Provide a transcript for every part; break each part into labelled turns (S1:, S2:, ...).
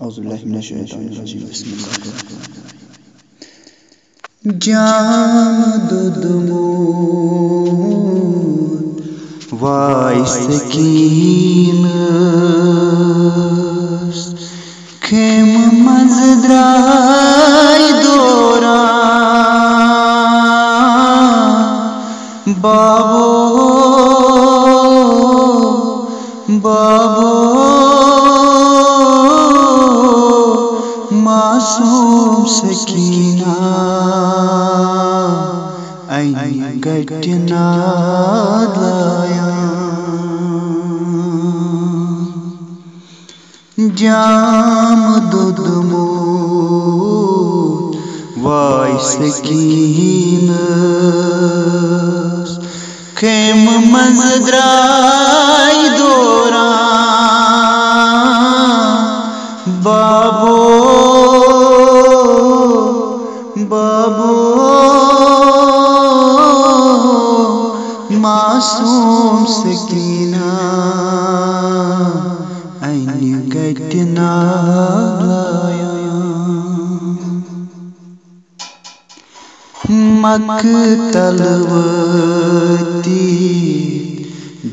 S1: اعوذ باللہ من الشیطان الرجیم بسم اللہ الرحمن الرحیم جام دودمون وای سکینس خیم مزدرائی دوران بابو معصوم سکینہ این گٹنا لایا جام دودمون وای سکینس خیم مزدرائی دوران بابو معصوم سکینہ این گٹنا لایا مقتلوتی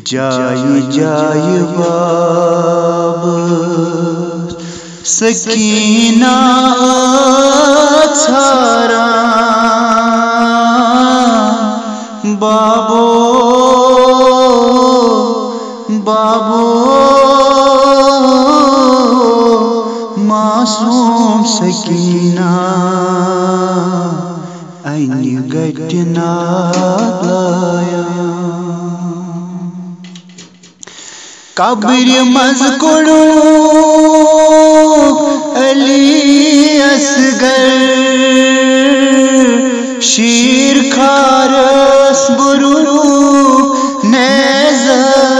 S1: جائے جائے باب سکینہ چھارا بابو معصوم سکینہ این گٹنا لایا قبر مذکرو علی اصغر شیر خارس برو نیز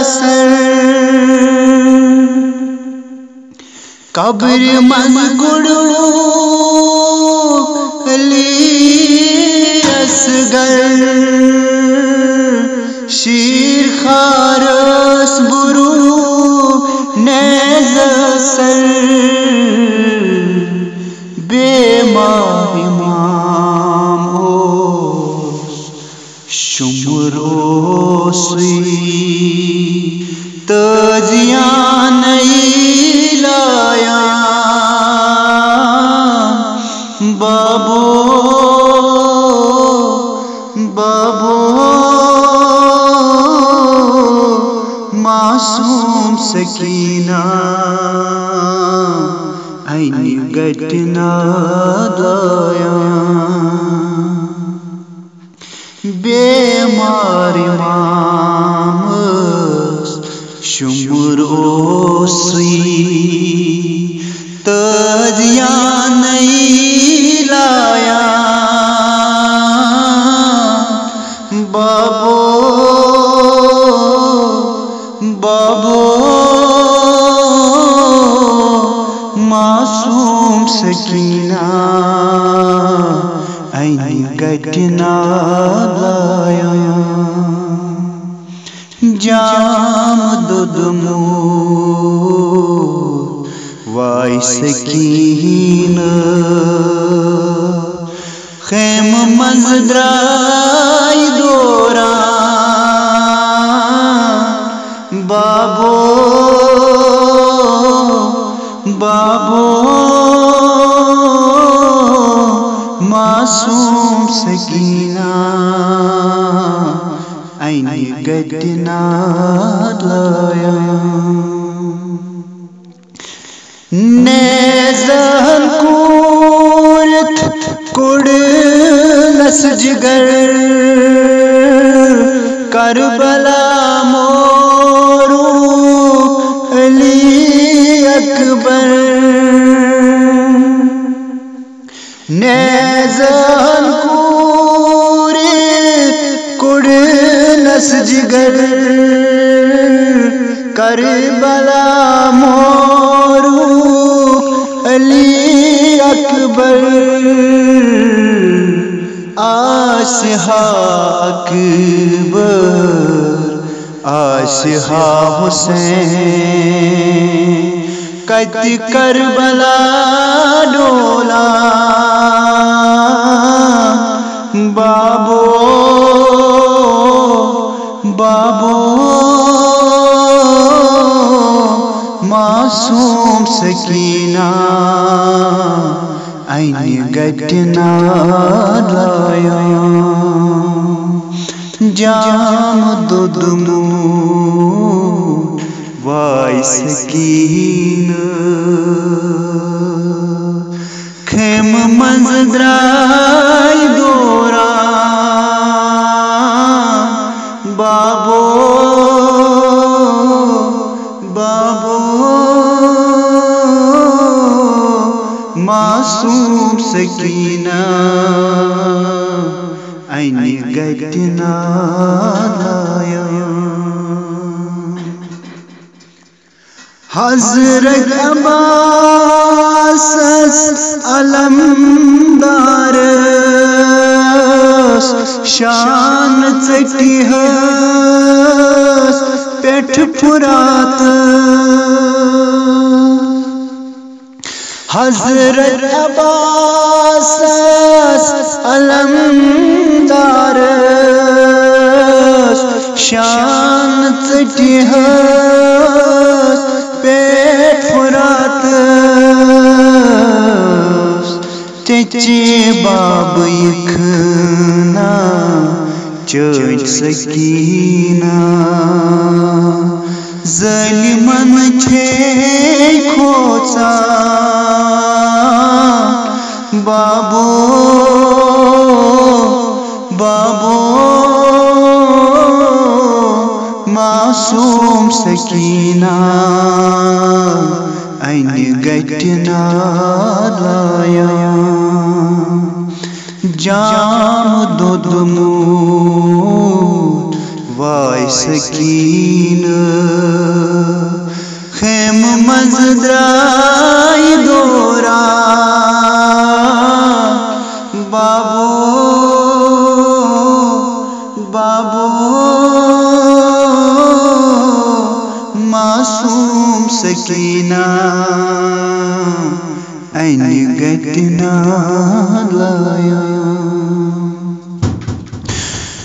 S1: سر قبر مذکرو علی اصغر شیر خارس برو نیز سر بیمار امام اوس شمرو سوی تازیان لایا بابو معصوم سکینہ این گٹنا لایا بیمار امام شمرو سوی تازیان لایا بابو معصوم سکینہ این گٹنا لایا جام دودمون وای سکینہ خیم مزدرائی دوران بابو معصوم سکینہ این گٹنا لایا نیزن کورت کڑلس جگر کربلا مورو علی اکبر نیزن کورت کڑلس جگر کربلا مورو علی اکبر آسہا اکبر آسہا حسین کتی کربلا ڈولا بابو بابو معصوم سکینہ این گٹنا لایا جام دودمو وای سکینہ خیم منز درائی دورا بابو بابو معصوم سکینہ این گٹنا لایا حضرت عباس علمدار شان ژٹی پیٹھ پھرات حضرت عباس علمدار شان ژٹی پیٹ پھرات چچے باب یکھنا چچ سکینہ ظالمن چھے کھوچا بابو بابو معصوم سکینہ این گٹنا لایا جام دودمو وای سکینہ خیم منز درائی دورا بابو بابو معصوم سکینہ این گٹنا لایا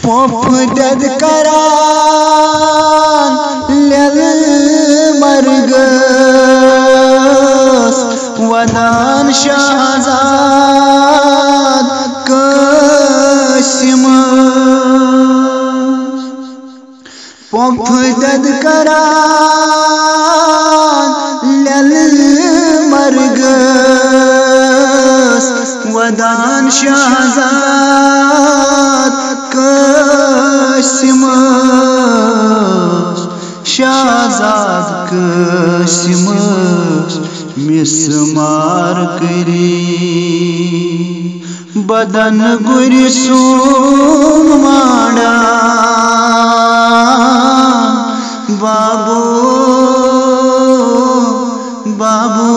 S1: پوپ دد کران لیل مرگس ودان شہزاد قاسم پوپ دد کران لیل مرگس ودان شہزاد قاسم شہزاد قاسم مسمار کری بدن گری سون ماڑا بابو بابو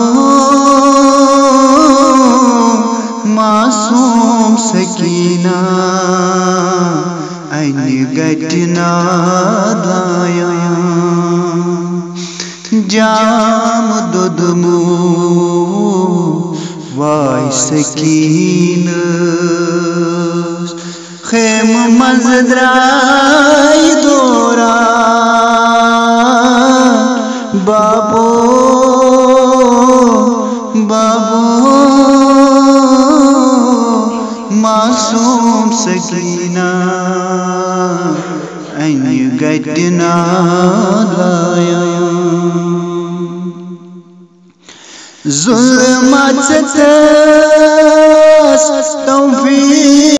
S1: معصوم سکینہ این گٹنا لایا جام دودمو وای سکینہ خیم منز درائی دورا بابو بابو معصوم سکینہ این گٹنا لایا ظلمات توفیق